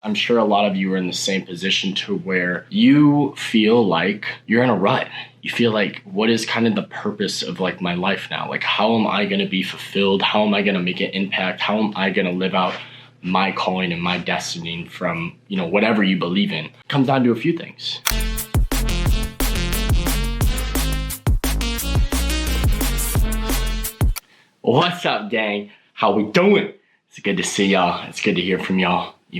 I'm sure a lot of you are in the same position to where you feel like you're in a rut. You feel like, what is kind of the purpose of like my life now? Like, how am I going to be fulfilled? How am I going to make an impact? How am I going to live out my calling and my destiny from, whatever you believe in? It comes down to a few things. What's up, gang? How we doing? It's good to see y'all. It's good to hear from y'all. I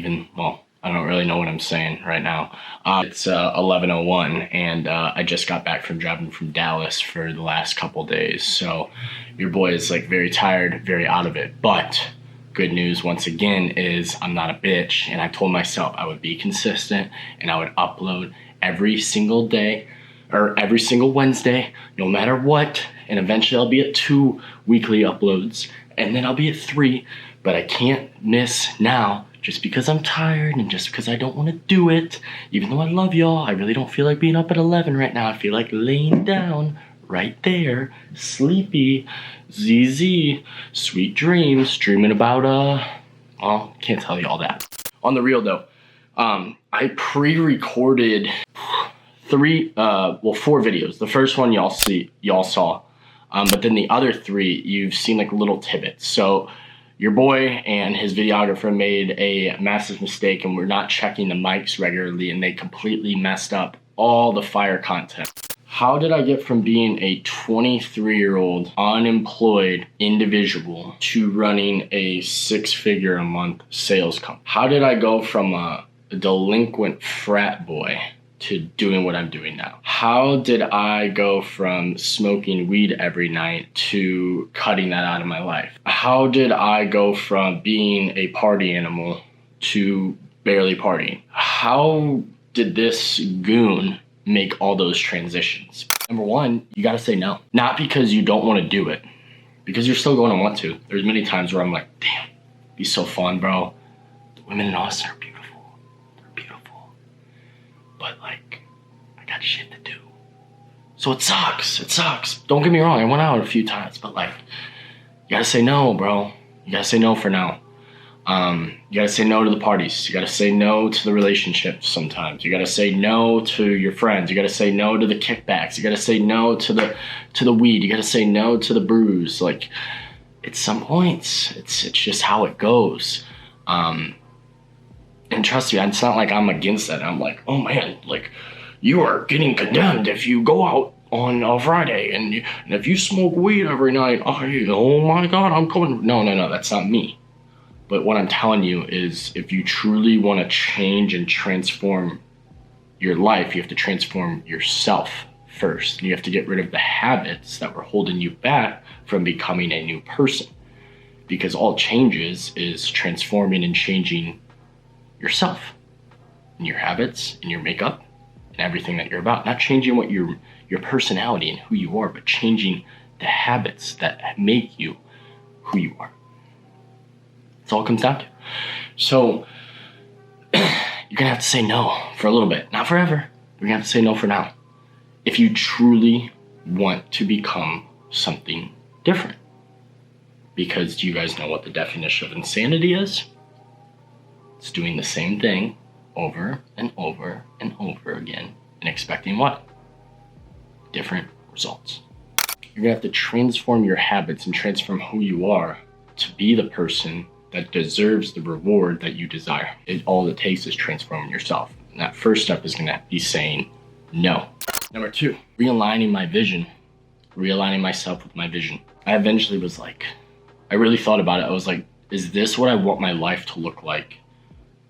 don't really know what I'm saying right now. It's 11:01, and I just got back from driving from Dallas for the last couple days. So your boy is like very tired, very out of it. But good news once again is I'm not a bitch, and I told myself I would be consistent and I would upload every single day or every single Wednesday, no matter what. And eventually I'll be at 2 weekly uploads, and then I'll be at 3. But I can't miss now just because I'm tired and just because I don't want to do it. Even though I love y'all, I really don't feel like being up at 11 right now. I feel like laying down right there, sleepy, ZZ, sweet dreams, dreaming about, can't tell you all that. On the real though, I pre-recorded 4 videos. The first one y'all saw, but then the other 3, you've seen like little tidbits. So your boy and his videographer made a massive mistake, and we're not checking the mics regularly, and they completely messed up all the fire content. How did I get from being a 23-year-old unemployed individual to running a 6-figure a month sales company? How did I go from a delinquent frat boy to doing what I'm doing now? How did I go from smoking weed every night to cutting that out of my life? How did I go from being a party animal to barely partying? How did this goon make all those transitions? Number one, you gotta say no. Not because you don't want to do it, because you're still going to want to. There's many times where I'm like, damn, it'd be so fun, bro. The women in Austin are beautiful. But like, I got shit to do. So it sucks. Don't get me wrong, I went out a few times, but like, you gotta say no, bro. You gotta say no for now. You gotta say no to the parties. You gotta say no to the relationships sometimes. You gotta say no to your friends. You gotta say no to the kickbacks. You gotta say no to the weed. You gotta say no to the brews. Like, at some points, it's just how it goes. And trust me, it's not like I'm against that. I'm like, oh man, like, you are getting condemned if you go out on a Friday and if you smoke weed every night. Oh my God, I'm going. No, that's not me. But what I'm telling you is, if you truly want to change and transform your life, you have to transform yourself first. You have to get rid of the habits that were holding you back from becoming a new person. Because all changes is transforming and changing yourself and your habits and your makeup and everything that you're about. Not changing what your personality and who you are, but changing the habits that make you who you are. That's all it comes down to. So you're gonna have to say no for a little bit, not forever. You're gonna have to say no for now, if you truly want to become something different. Because do you guys know what the definition of insanity is? It's doing the same thing over and over and over again and expecting what? Different results. You're gonna have to transform your habits and transform who you are to be the person that deserves the reward that you desire. All it takes is transforming yourself. And that first step is gonna be saying no. Number 2, realigning my vision, realigning myself with my vision. I eventually was like, I really thought about it. I was like, is this what I want my life to look like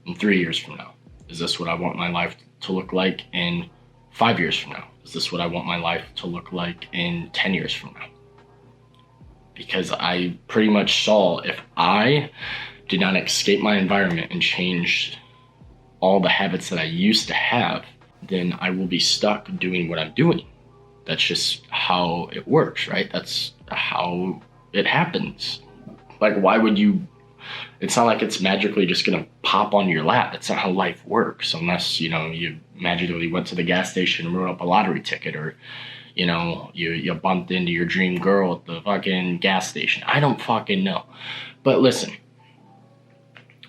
in 3 years from now? Is this what I want my life to look like in 5 years from now? Is this what I want my life to look like in 10 years from now? Because I pretty much saw, if I did not escape my environment and change all the habits that I used to have, then I will be stuck doing what I'm doing. That's just how it works, right? That's how it happens. Like, why would you? It's not like it's magically just gonna pop on your lap. That's not how life works, unless, you magically went to the gas station and wrote up a lottery ticket, or, you bumped into your dream girl at the fucking gas station. I don't fucking know. But listen,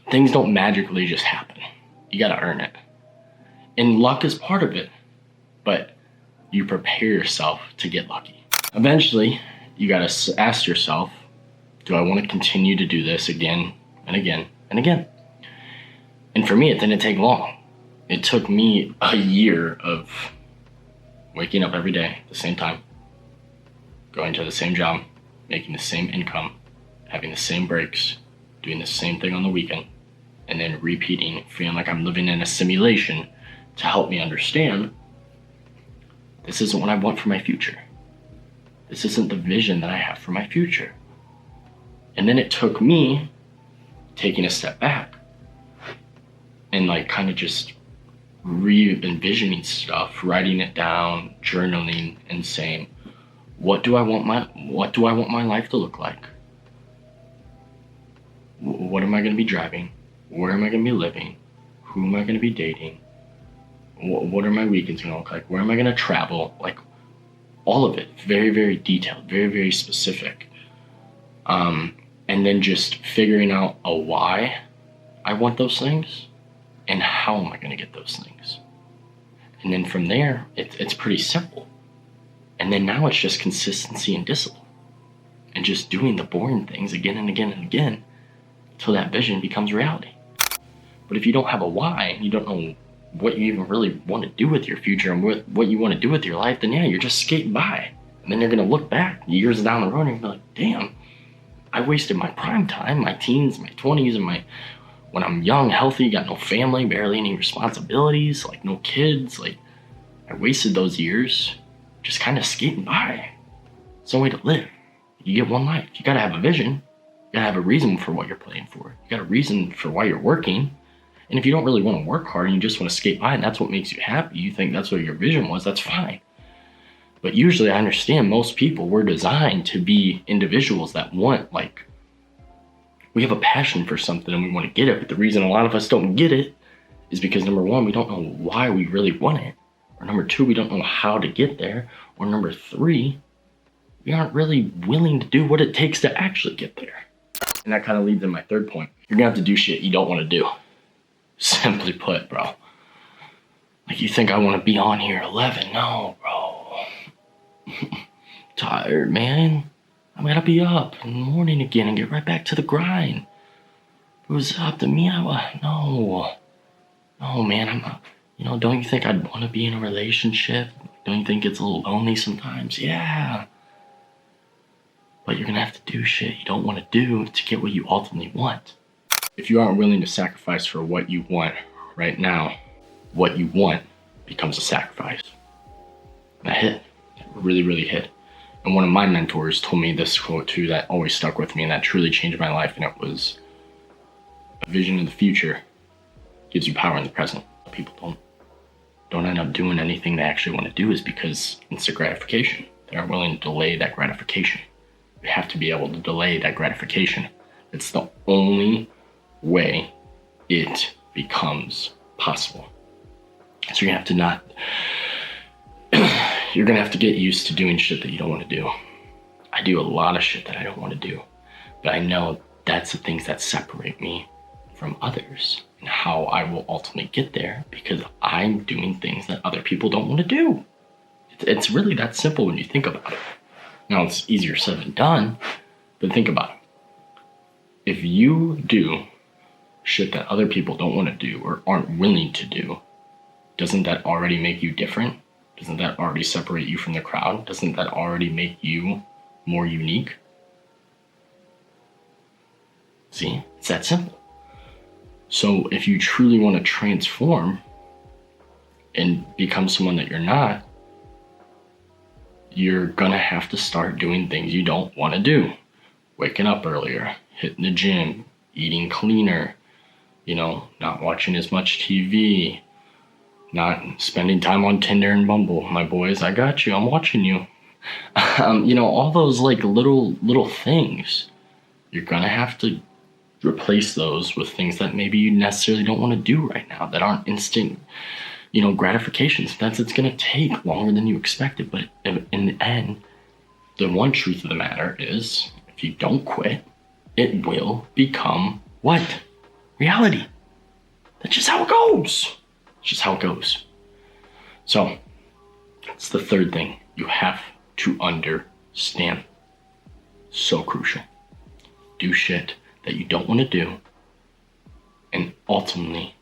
things don't magically just happen. You gotta earn it. And luck is part of it, but you prepare yourself to get lucky. Eventually, you gotta ask yourself, do I want to continue to do this again and again and again? And for me, it didn't take long. It took me a year of waking up every day at the same time, going to the same job, making the same income, having the same breaks, doing the same thing on the weekend, and then repeating, feeling like I'm living in a simulation to help me understand this isn't what I want for my future. This isn't the vision that I have for my future. And then it took me taking a step back and like kind of just re-envisioning stuff, writing it down, journaling, and saying, what do I want my life to look like? What am I going to be driving? Where am I going to be living? Who am I going to be dating? What are my weekends going to look like? Where am I going to travel? Like all of it, very, very detailed, very, very specific. And then just figuring out a why I want those things and how am I going to get those things. And then from there, it's pretty simple. And then now it's just consistency and discipline and just doing the boring things again and again and again until that vision becomes reality. But if you don't have a why, you don't know what you even really want to do with your future and what you want to do with your life, then yeah, you're just skating by. And then you're going to look back years down the road and you're like, damn, I wasted my prime time, my teens, my 20s, and when I'm young, healthy, got no family, barely any responsibilities, like no kids. Like I wasted those years just kind of skating by. It's no way to live. You get one life. You got to have a vision. You got to have a reason for what you're playing for. You got a reason for why you're working. And if you don't really want to work hard and you just want to skate by and that's what makes you happy, you think that's what your vision was, that's fine. But usually I understand most people, we're designed to be individuals that want, like, we have a passion for something and we want to get it. But the reason a lot of us don't get it is because number one, we don't know why we really want it. Or number two, we don't know how to get there. Or number three, we aren't really willing to do what it takes to actually get there. And that kind of leads to my third point. You're going to have to do shit you don't want to do. Simply put, bro. Like you think I want to be on here at 11. No, bro. Tired, man. I'm gonna be up in the morning again and get right back to the grind. If it was up to me, no, man, I'm not. Don't you think I'd want to be in a relationship? Don't you think it's a little lonely sometimes? Yeah. But you're gonna have to do shit you don't want to do to get what you ultimately want. If you aren't willing to sacrifice for what you want right now, what you want becomes a sacrifice. That hit. That really, really hit. And one of my mentors told me this quote too that always stuck with me and that truly changed my life. And it was, a vision of the future gives you power in the present. People don't end up doing anything they actually want to do is because instant gratification. They aren't willing to delay that gratification. You have to be able to delay that gratification. It's the only way it becomes possible. So you're gonna have to get used to doing shit that you don't want to do. I do a lot of shit that I don't want to do, but I know that's the things that separate me from others and how I will ultimately get there because I'm doing things that other people don't want to do. It's really that simple when you think about it. Now it's easier said than done, but think about it. If you do shit that other people don't want to do or aren't willing to do, doesn't that already make you different? Doesn't that already separate you from the crowd? Doesn't that already make you more unique? See, it's that simple. So if you truly want to transform and become someone that you're not, you're gonna have to start doing things you don't want to do. Waking up earlier, hitting the gym, eating cleaner, not watching as much TV, not spending time on Tinder and Bumble. My boys, I got you, I'm watching you. All those like little things, you're gonna have to replace those with things that maybe you necessarily don't want to do right now, that aren't instant, gratification. Sometimes it's gonna take longer than you expected, but in the end, the one truth of the matter is, if you don't quit, it will become what? Reality. That's just how it goes. It's just how it goes. So, that's the third thing you have to understand. So crucial. Do shit that you don't want to do, and ultimately,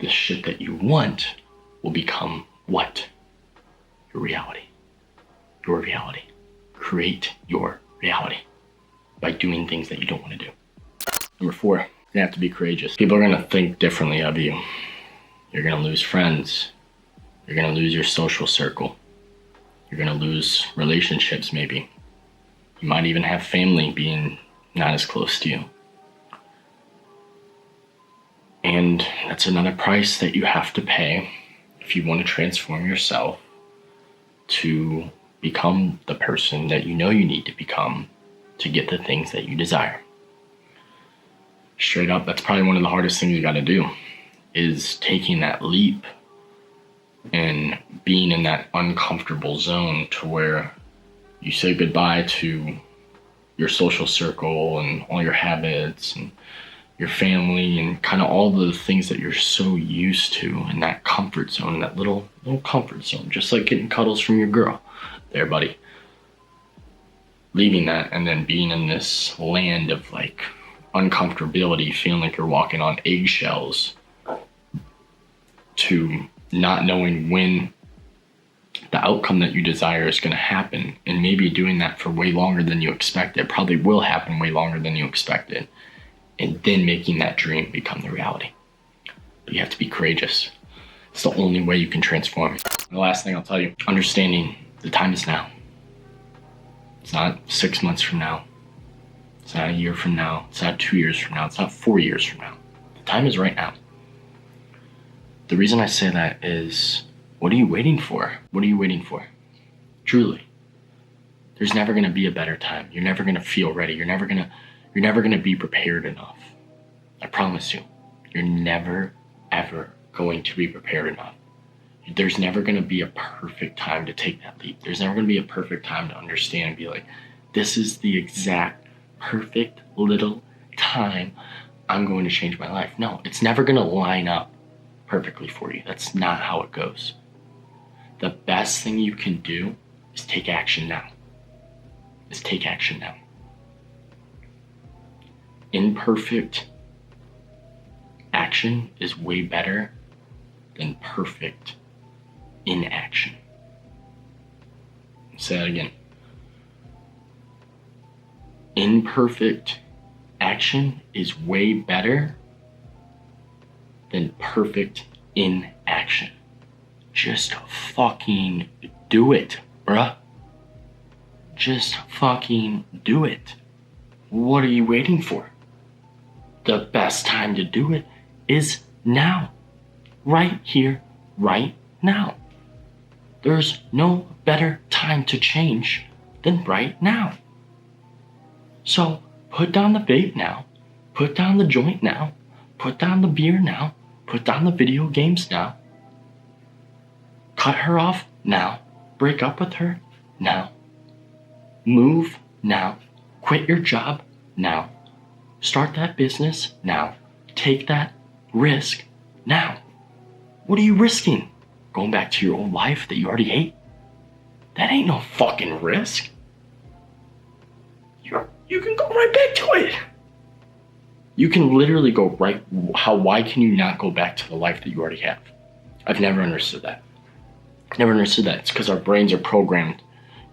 the shit that you want will become what? Your reality. Your reality. Create your reality by doing things that you don't want to do. Number 4, you're gonna have to be courageous. People are gonna think differently of you. You're gonna lose friends. You're gonna lose your social circle. You're gonna lose relationships maybe. You might even have family being not as close to you. And that's another price that you have to pay if you want to transform yourself to become the person that you know you need to become to get the things that you desire. Straight up, that's probably one of the hardest things you got to do, is taking that leap and being in that uncomfortable zone to where you say goodbye to your social circle and all your habits and your family and kind of all the things that you're so used to in that comfort zone, that little comfort zone, just like getting cuddles from your girl. There, buddy. Leaving that and then being in this land of like uncomfortability, feeling like you're walking on eggshells, to not knowing when the outcome that you desire is going to happen, and maybe doing that for way longer than you expected. Probably will happen way longer than you expected, and then making that dream become the reality. But you have to be courageous. It's the only way you can transform. And the last thing I'll tell you, understanding the time is now. It's not 6 months from now. It's not a year from now. It's not 2 years from now. It's not 4 years from now. The time is right now. The reason I say that is, what are you waiting for? What are you waiting for? Truly. There's never going to be a better time. You're never going to feel ready. You're never going to be prepared enough. I promise you. You're never, ever going to be prepared enough. There's never going to be a perfect time to take that leap. There's never going to be a perfect time to understand and be like, this is the exact perfect little time I'm going to change my life. No, it's never going to line up perfectly for you. That's not how it goes. The best thing you can do is take action now. Take action now. Imperfect action is way better than perfect inaction. Say that again. Imperfect action is way better than perfect inaction. Just fucking do it, bruh. Just fucking do it. What are you waiting for? The best time to do it is now. Right here, right now. There's no better time to change than right now. So put down the vape now. Put down the joint now. Put down the beer now. Put down the video games now. Cut her off now. Break up with her now. Move now. Quit your job now. Start that business now. Take that risk now. What are you risking? Going back to your old life that you already hate? That ain't no fucking risk. You can go right back to it. You can literally go right. Why can you not go back to the life that you already have? I've never understood that. It's because our brains are programmed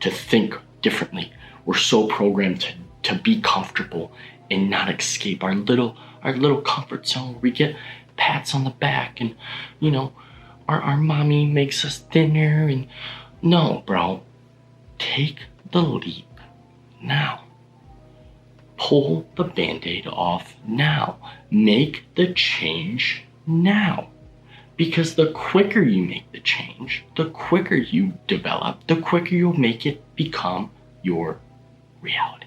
to think differently. We're so programmed to be comfortable and not escape our little comfort zone where we get pats on the back and, you know, our mommy makes us dinner. And no, bro, take the leap now. Pull the Band-Aid off now. Make the change now. Because the quicker you make the change, the quicker you develop, the quicker you'll make it become your reality.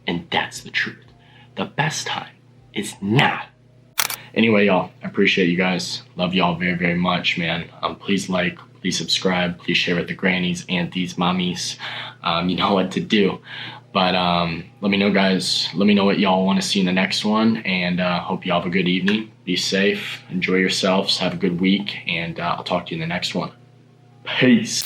And that's the truth. The best time is now. Anyway, y'all, I appreciate you guys. Love y'all very, very much, man. Please like, please subscribe, please share with the grannies, aunties, mommies. You know what to do. But let me know, guys. Let me know what y'all want to see in the next one, and hope y'all have a good evening. Be safe, enjoy yourselves, have a good week, and I'll talk to you in the next one. Peace.